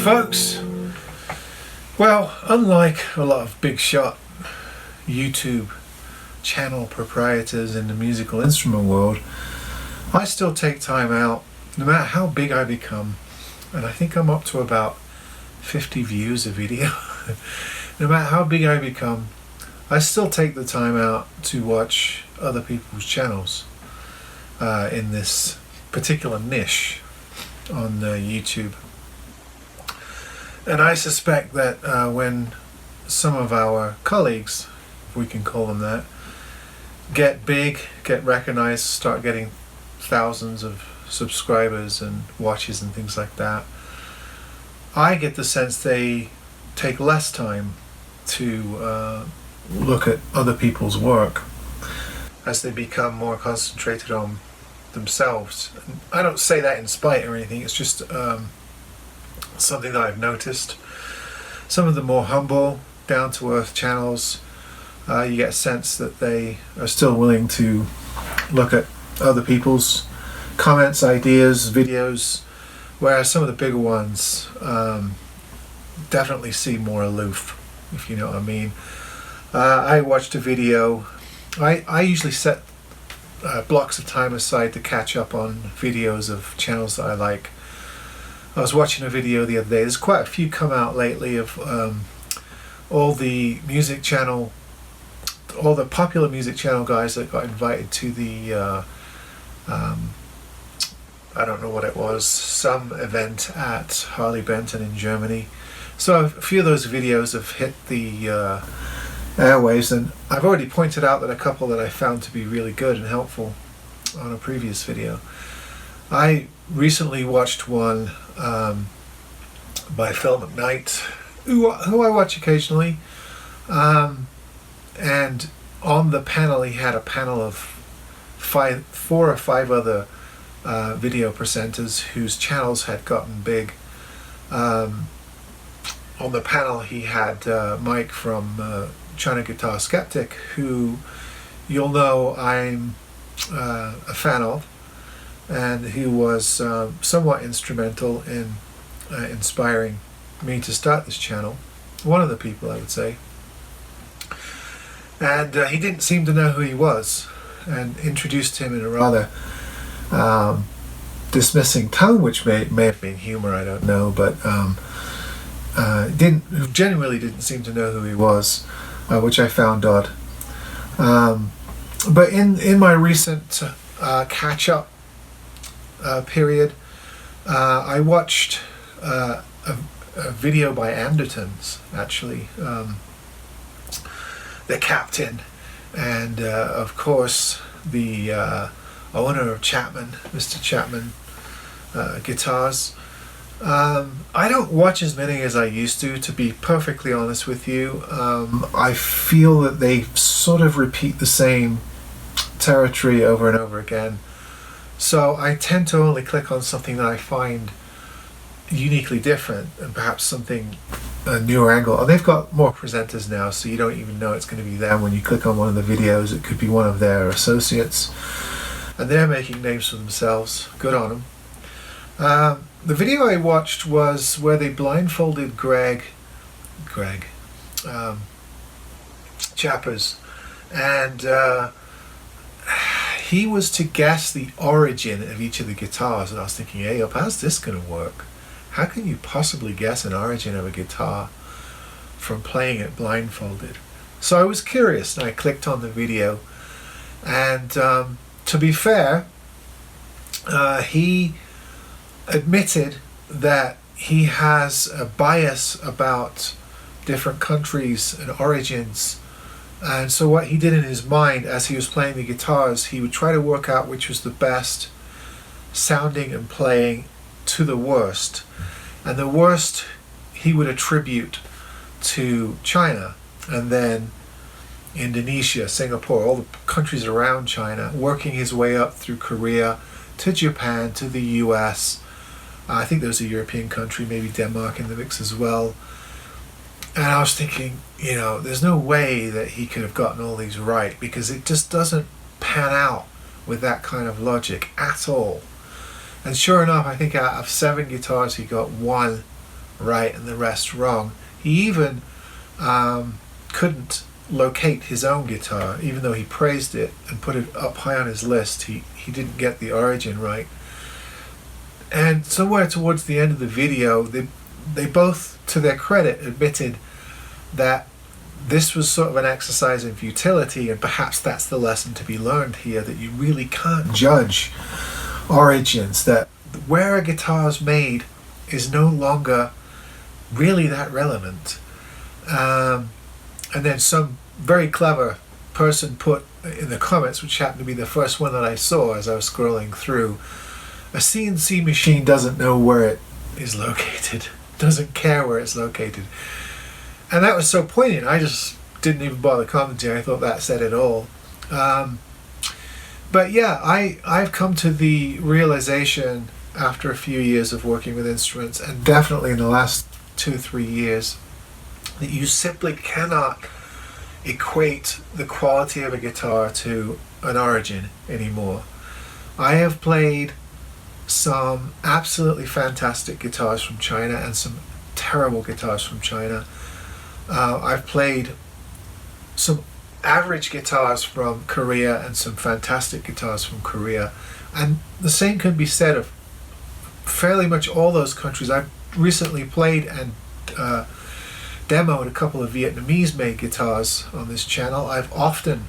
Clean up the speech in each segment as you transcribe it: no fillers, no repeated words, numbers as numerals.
folks. Well, unlike a lot of big shot YouTube channel proprietors in the musical instrument world, I still take time out, no matter how big I become, and I think I'm up to about 50 views a video. No matter how big I become, I still take the time out to watch other people's channels in this particular niche on YouTube. And I suspect that when some of our colleagues, if we can call them that, get big, get recognized, start getting thousands of subscribers and watches and things like that, I get the sense they take less time to look at other people's work as they become more concentrated on themselves. And I don't say that in spite or anything, it's just something that I've noticed. Some of the more humble, down-to-earth channels, you get a sense that they are still willing to look at other people's comments, ideas, videos, whereas some of the bigger ones definitely seem more aloof, if you know what I mean. I watched a video. I usually set blocks of time aside to catch up on videos of channels that I like. I was watching a video the other day. There's quite a few come out lately of all the popular music channel guys that got invited to the I don't know what it was, some event at Harley Benton in Germany. So a few of those videos have hit the airwaves, and I've already pointed out that a couple that I found to be really good and helpful on a previous video. I recently watched one by Phil McKnight, who I watch occasionally, and on the panel he had a panel of four or five other video presenters whose channels had gotten big. On the panel he had Mike from China Guitar Skeptic, who you'll know I'm a fan of, and who was somewhat instrumental in inspiring me to start this channel. One of the people, I would say. And he didn't seem to know who he was, and introduced him in a rather dismissing tone, which may have been humor, I don't know, but genuinely didn't seem to know who he was, which I found odd. But in my recent catch-up period, I watched a video by Andertons, actually, the captain, and of course the owner of Chapman, Mr. Chapman Guitars. I don't watch as many as I used to be perfectly honest with you. I feel that they sort of repeat the same territory over and over again. So I tend to only click on something that I find uniquely different, and perhaps something a newer angle. And they've got more presenters now, so you don't even know it's going to be them when you click on one of the videos. It could be one of their associates, and they're making names for themselves. Good on them. The video I watched was where they blindfolded Greg Chappers, and he was to guess the origin of each of the guitars. And I was thinking, hey, how's this going to work? How can you possibly guess an origin of a guitar from playing it blindfolded? So I was curious, and I clicked on the video, and to be fair, he admitted that he has a bias about different countries and origins, and so what he did in his mind as he was playing the guitars, he would try to work out which was the best sounding and playing to the worst, and the worst he would attribute to China, and then Indonesia, Singapore, all the countries around China, working his way up through Korea to Japan to the US. I think there was a European country, maybe Denmark in the mix as well. And I was thinking, there's no way that he could have gotten all these right, because it just doesn't pan out with that kind of logic at all. And sure enough, I think out of 7 guitars he got 1 right and the rest wrong. He even couldn't locate his own guitar, even though he praised it and put it up high on his list. He didn't get the origin right. And somewhere towards the end of the video, they both, to their credit, admitted that this was sort of an exercise in futility, and perhaps that's the lesson to be learned here, that you really can't judge origins, that where a guitar's made is no longer really that relevant. And then some very clever person put in the comments, which happened to be the first one that I saw as I was scrolling through, a CNC machine doesn't know where it is located, doesn't care where it's located. And that was so poignant, I just didn't even bother commenting. I thought that said it all. But yeah, I've come to the realization after a few years of working with instruments, and definitely in the last 2-3 years, that you simply cannot equate the quality of a guitar to an origin anymore. I have played some absolutely fantastic guitars from China and some terrible guitars from China. I've played some average guitars from Korea and some fantastic guitars from Korea, and the same can be said of fairly much all those countries. I've recently played and demoed a couple of Vietnamese-made guitars on this channel. I've often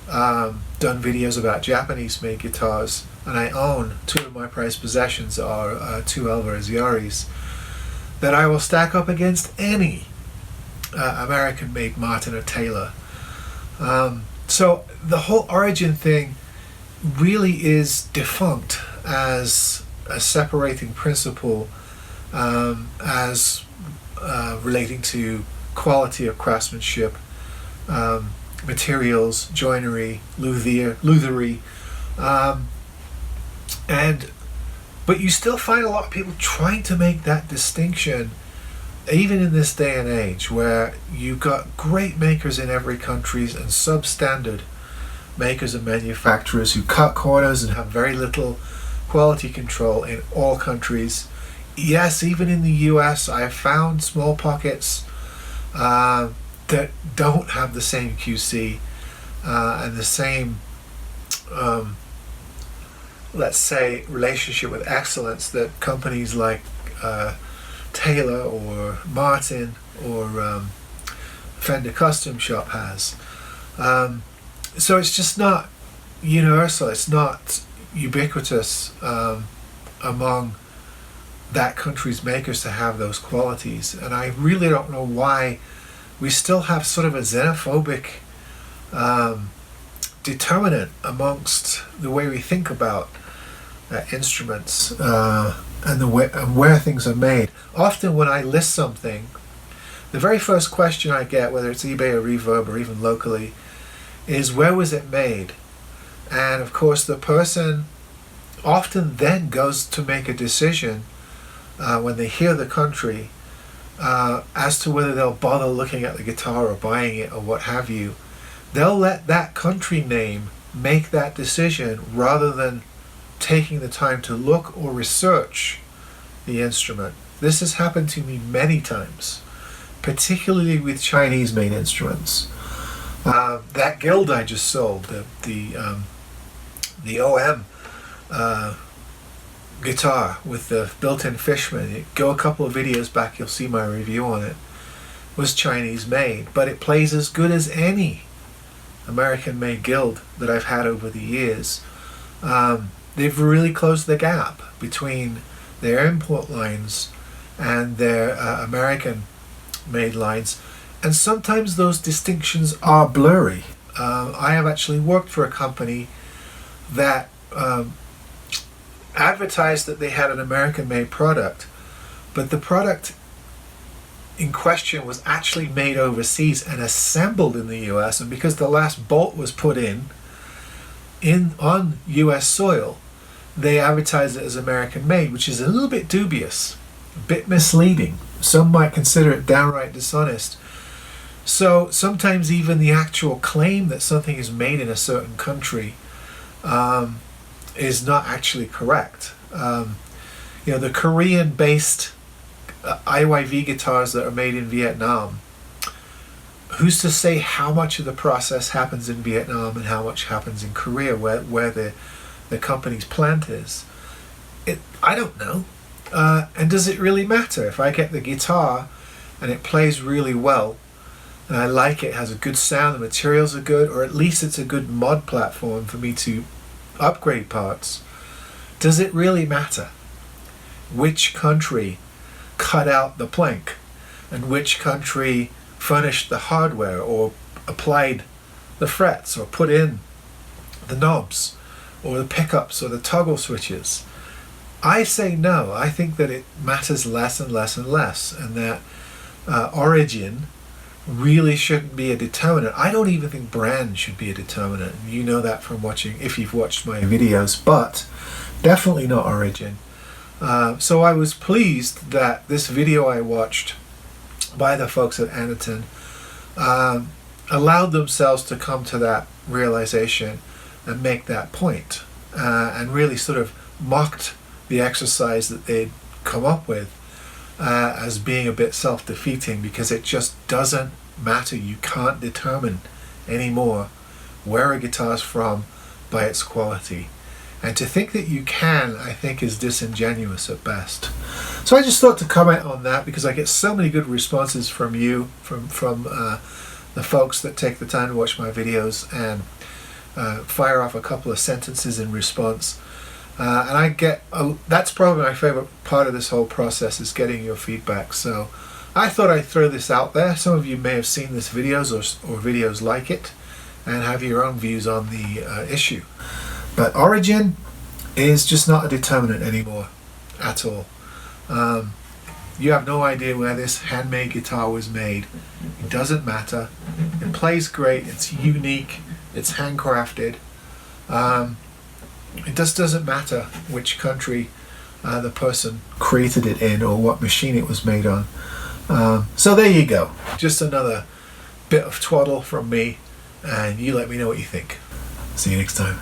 done videos about Japanese-made guitars, and I own 2 of my prized possessions are 2 Alvarez Yaris that I will stack up against any American-made Martin or Taylor. So the whole origin thing really is defunct as a separating principle, as relating to quality of craftsmanship, materials, joinery, lutherie, but you still find a lot of people trying to make that distinction, even in this day and age, where you've got great makers in every country and substandard makers and manufacturers who cut corners and have very little quality control in all countries. Yes, even in the US, I have found small pockets that don't have the same QC and the same, let's say, relationship with excellence that companies like Taylor or Martin or Fender Custom Shop has. So it's just not universal, it's not ubiquitous among that country's makers to have those qualities. And I really don't know why we still have sort of a xenophobic determinant amongst the way we think about instruments and the way and where things are made. Often when I list something, the very first question I get, whether it's eBay or Reverb or even locally, is where was it made? And of course the person often then goes to make a decision when they hear the country as to whether they'll bother looking at the guitar or buying it or what have you. They'll let that country name make that decision rather than taking the time to look or research the instrument. This has happened to me many times, particularly with Chinese-made instruments. That Guild I just sold, the OM guitar with the built-in Fishman, go a couple of videos back, you'll see my review on it, was Chinese-made, but it plays as good as any American-made Guild that I've had over the years. They've really closed the gap between their import lines and their American-made lines, and sometimes those distinctions are blurry. I have actually worked for a company that advertised that they had an American-made product, but the product in question was actually made overseas and assembled in the US, and because the last bolt was put in on US soil, they advertised it as American-made, which is a little bit dubious, a bit misleading. Some might consider it downright dishonest. So sometimes even the actual claim that something is made in a certain country is not actually correct. The Korean-based IYV guitars that are made in Vietnam, who's to say how much of the process happens in Vietnam and how much happens in Korea, where the company's plant is? I don't know. And does it really matter? If I get the guitar and it plays really well, and I like it, has a good sound, the materials are good, or at least it's a good mod platform for me to upgrade parts, does it really matter which country cut out the plank and which country furnished the hardware or applied the frets or put in the knobs or the pickups or the toggle switches? I say no. I think that it matters less and less and less, and that origin really shouldn't be a determinant. I don't even think brand should be a determinant. You know that from watching, if you've watched my videos, but definitely not origin. So I was pleased that this video I watched by the folks at Anderton allowed themselves to come to that realization and make that point, and really sort of mocked the exercise that they'd come up with as being a bit self-defeating, because it just doesn't matter. You can't determine anymore where a guitar's from by its quality. And to think that you can, I think, is disingenuous at best. So I just thought to comment on that, because I get so many good responses from you, from the folks that take the time to watch my videos and fire off a couple of sentences in response. And I get, that's probably my favorite part of this whole process, is getting your feedback. So I thought I'd throw this out there. Some of you may have seen this videos or videos like it and have your own views on the issue. But origin is just not a determinant anymore at all. You have no idea where this handmade guitar was made. It doesn't matter. It plays great. It's unique. It's handcrafted. It just doesn't matter which country the person created it in or what machine it was made on. So there you go. Just another bit of twaddle from me, and you let me know what you think. See you next time.